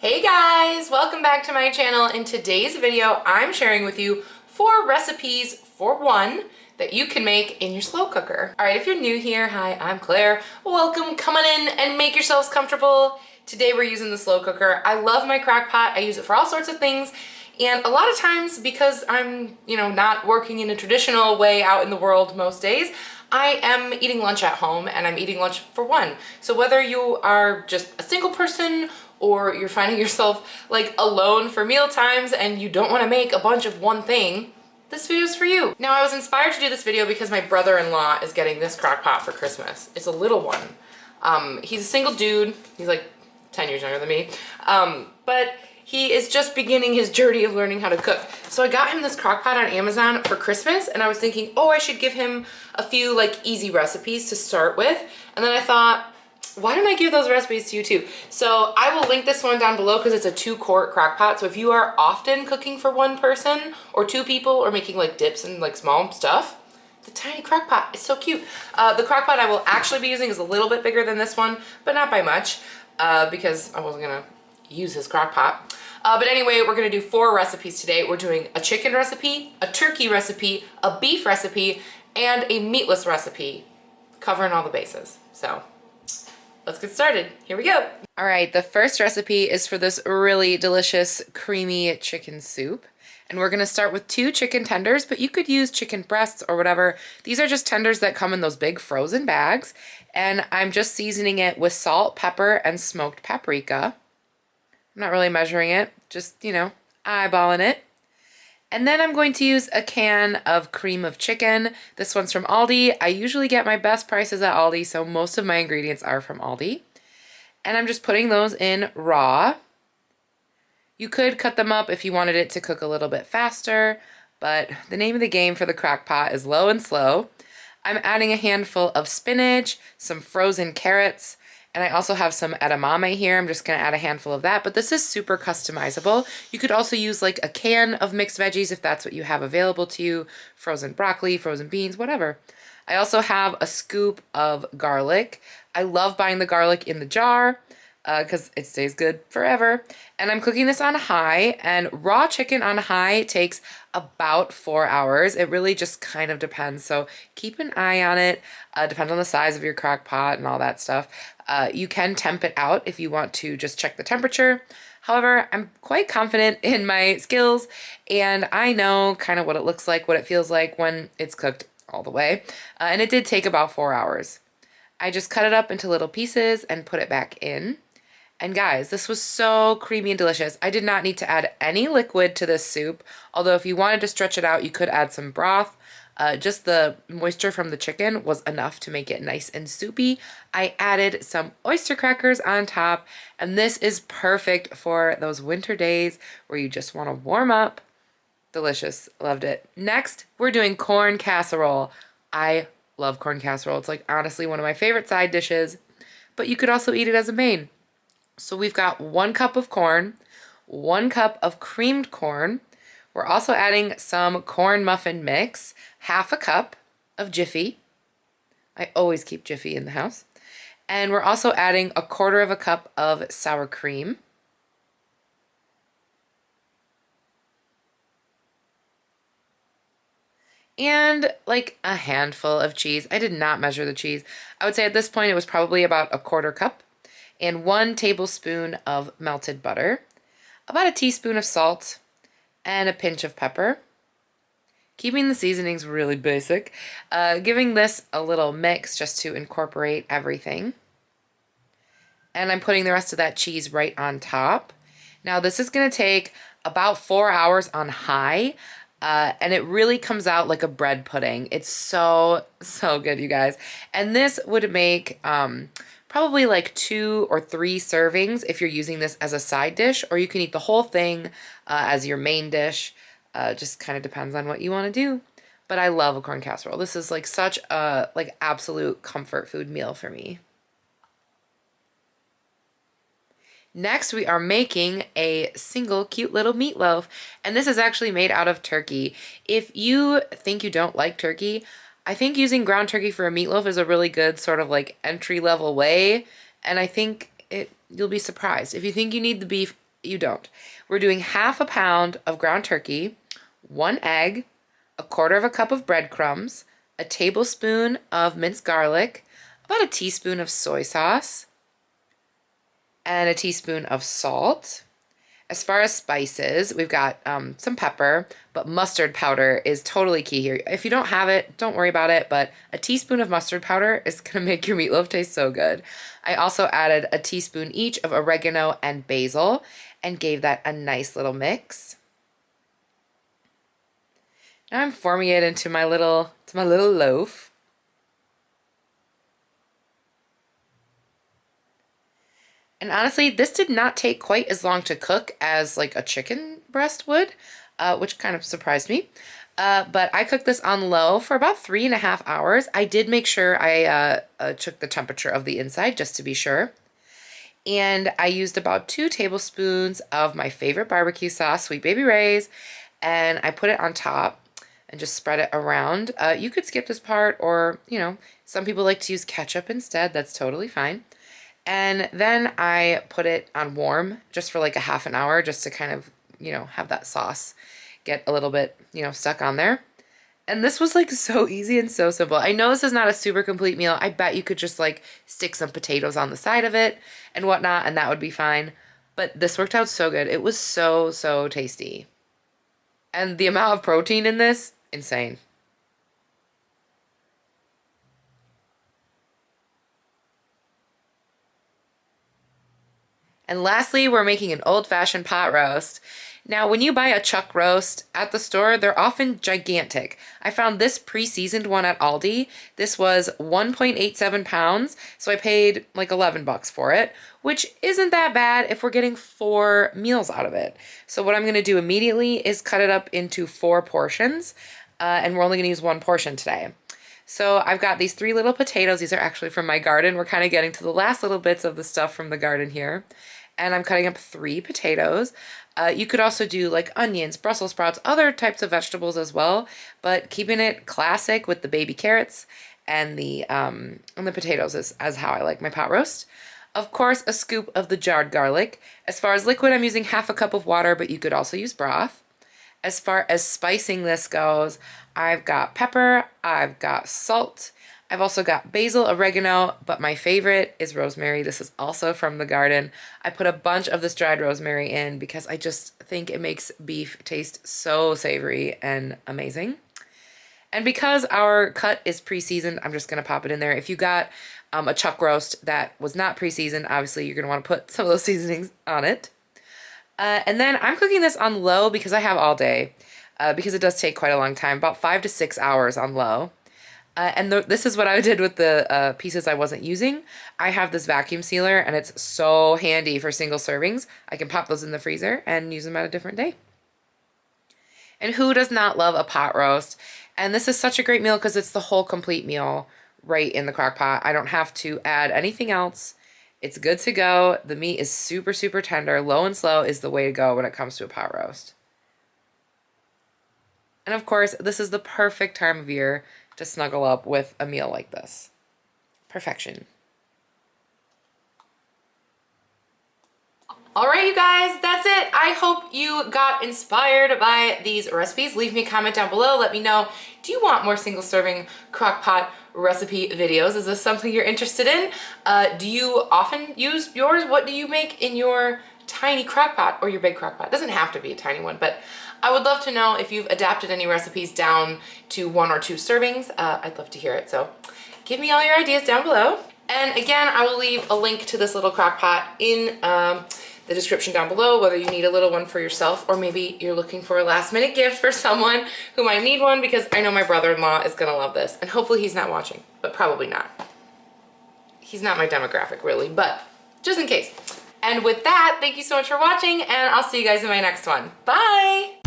Hey guys, welcome back to my channel. In today's video, I'm sharing with you 4 recipes for one that you can make in your slow cooker. All right, if you're new here, hi, I'm Claire. Welcome, come on in and make yourselves comfortable. Today we're using the slow cooker. I love my crock pot. I use it for all sorts of things. And a lot of times, because I'm, not working in a traditional way out in the world most days, I am eating lunch at home and I'm eating lunch for one. So whether you are just a single person or you're finding yourself like alone for meal times and you don't want to make a bunch of one thing, this video is for you. Now I was inspired to do this video because my brother-in-law is getting this crock pot for Christmas. It's a little one. He's a single dude. He's like 10 years younger than me. But he is just beginning his journey of learning how to cook. So I got him this crock pot on Amazon for Christmas and I was thinking, oh, I should give him a few like easy recipes to start with. And then I thought, why don't I give those recipes to you too? So I will link this one down below because it's a 2-quart crock pot. So if you are often cooking for one person or 2 people or making like dips and like small stuff, the tiny crock pot is so cute. The crock pot I will actually be using is a little bit bigger than this one, but not by much because I wasn't gonna use his crock pot. But anyway, we're gonna do 4 recipes today. We're doing a chicken recipe, a turkey recipe, a beef recipe, and a meatless recipe, covering all the bases. So let's get started. Here we go. All right, the first recipe is for this really delicious creamy chicken soup. And we're gonna start with 2 chicken tenders, but you could use chicken breasts or whatever. These are just tenders that come in those big frozen bags. And I'm just seasoning it with salt, pepper, and smoked paprika. I'm not really measuring it, just, eyeballing it. And then I'm going to use a can of cream of chicken. This one's from Aldi. I usually get my best prices at Aldi, so most of my ingredients are from Aldi. And I'm just putting those in raw. You could cut them up if you wanted it to cook a little bit faster, but the name of the game for the crock pot is low and slow. I'm adding a handful of spinach, some frozen carrots, and I also have some edamame here. I'm just gonna add a handful of that, but this is super customizable. You could also use like a can of mixed veggies if that's what you have available to you, frozen broccoli, frozen beans, whatever. I also have a scoop of garlic. I love buying the garlic in the jar because it stays good forever. And I'm cooking this on high, and raw chicken on high takes about 4 hours. It really just kind of depends, so keep an eye on it. Depends on the size of your crock pot and all that stuff. You can temp it out if you want to just check the temperature. However, I'm quite confident in my skills, and I know kind of what it looks like, what it feels like when it's cooked all the way. And it did take about 4 hours. I just cut it up into little pieces and put it back in. And guys, this was so creamy and delicious. I did not need to add any liquid to this soup, although if you wanted to stretch it out, you could add some broth. Just the moisture from the chicken was enough to make it nice and soupy. I added some oyster crackers on top, and this is perfect for those winter days where you just want to warm up. Delicious. Loved it. Next, we're doing corn casserole. I love corn casserole. It's like honestly one of my favorite side dishes, but you could also eat it as a main. So we've got 1 cup of corn, 1 cup of creamed corn. We're also adding some corn muffin mix, 1/2 cup of jiffy. I always keep jiffy in the house. And we're also adding 1/4 cup of sour cream. And like a handful of cheese. I did not measure the cheese. I would say at this point it was probably about 1/4 cup. And 1 tablespoon of melted butter, about a teaspoon of salt, and a pinch of pepper. Keeping the seasonings really basic, giving this a little mix just to incorporate everything. And I'm putting the rest of that cheese right on top. Now this is gonna take about 4 hours on high, and it really comes out like a bread pudding. It's so, so good, you guys. And this would make probably like 2 or 3 servings if you're using this as a side dish, or you can eat the whole thing as your main dish. Just kind of depends on what you want to do. But I love a corn casserole. This is like such a like absolute comfort food meal for me. Next, we are making a single cute little meatloaf, and this is actually made out of turkey. If you think you don't like turkey, I think using ground turkey for a meatloaf is a really good sort of like entry-level way, and I think you'll be surprised. If you think you need the beef, you don't. We're doing 1/2 pound of ground turkey, 1 egg, 1/4 cup of breadcrumbs, a tablespoon of minced garlic, about a teaspoon of soy sauce, and a teaspoon of salt. As far as spices, we've got some pepper, but mustard powder is totally key here. If you don't have it, don't worry about it, but a teaspoon of mustard powder is gonna make your meatloaf taste so good. I also added a teaspoon each of oregano and basil and gave that a nice little mix. Now I'm forming it into my little loaf. And honestly, this did not take quite as long to cook as like a chicken breast would, which kind of surprised me. But I cooked this on low for about 3.5 hours. I did make sure I took the temperature of the inside just to be sure. And I used about 2 tablespoons of my favorite barbecue sauce, Sweet Baby Ray's, and I put it on top and just spread it around. You could skip this part, or, you know, some people like to use ketchup instead. That's totally fine. And then I put it on warm just for like a 1/2 hour, just to kind of, you know, have that sauce get a little bit, you know, stuck on there. And this was like so easy and so simple. I know this is not a super complete meal. I bet you could just like stick some potatoes on the side of it and whatnot, and that would be fine. But this worked out so good. It was so, so tasty. And the amount of protein in this, insane. And lastly, we're making an old-fashioned pot roast. Now, when you buy a chuck roast at the store, they're often gigantic. I found this pre-seasoned one at Aldi. This was 1.87 pounds, so I paid like $11 for it, which isn't that bad if we're getting 4 meals out of it. So what I'm going to do immediately is cut it up into 4 portions, and we're only going to use 1 portion today. So I've got these 3 little potatoes. These are actually from my garden. We're kind of getting to the last little bits of the stuff from the garden here. And I'm cutting up 3 potatoes. You could also do like onions, Brussels sprouts, other types of vegetables as well, but keeping it classic with the baby carrots and the potatoes as how I like my pot roast. Of course, a scoop of the jarred garlic. As far as liquid, I'm using 1/2 cup of water, but you could also use broth. As far as spicing this goes, I've got pepper, I've got salt, I've also got basil, oregano, but my favorite is rosemary. This is also from the garden. I put a bunch of this dried rosemary in because I just think it makes beef taste so savory and amazing. And because our cut is pre-seasoned, I'm just gonna pop it in there. If you got a chuck roast that was not pre-seasoned, obviously you're gonna wanna put some of those seasonings on it. And then I'm cooking this on low because I have all day, because it does take quite a long time, about 5 to 6 hours on low. This is what I did with the pieces I wasn't using. I have this vacuum sealer, and it's so handy for single servings. I can pop those in the freezer and use them at a different day. And who does not love a pot roast? And this is such a great meal because it's the whole complete meal right in the crock pot. I don't have to add anything else. It's good to go. The meat is super, super tender. Low and slow is the way to go when it comes to a pot roast. And of course, this is the perfect time of year to snuggle up with a meal like this. Perfection. All right, you guys, that's it. I hope you got inspired by these recipes. Leave me a comment down below. Let me know, do you want more single serving crock pot recipe videos? Is this something you're interested in? Do you often use yours? What do you make in your tiny crock pot or your big crock pot? It doesn't have to be a tiny one, but I would love to know if you've adapted any recipes down to 1 or 2 servings. I'd love to hear it. So give me all your ideas down below. And again, I will leave a link to this little crock pot in the description down below, whether you need a little one for yourself or maybe you're looking for a last minute gift for someone who might need one, because I know my brother-in-law is gonna love this, and hopefully he's not watching, but probably not. He's not my demographic really, but just in case. And with that, thank you so much for watching, and I'll see you guys in my next one. Bye!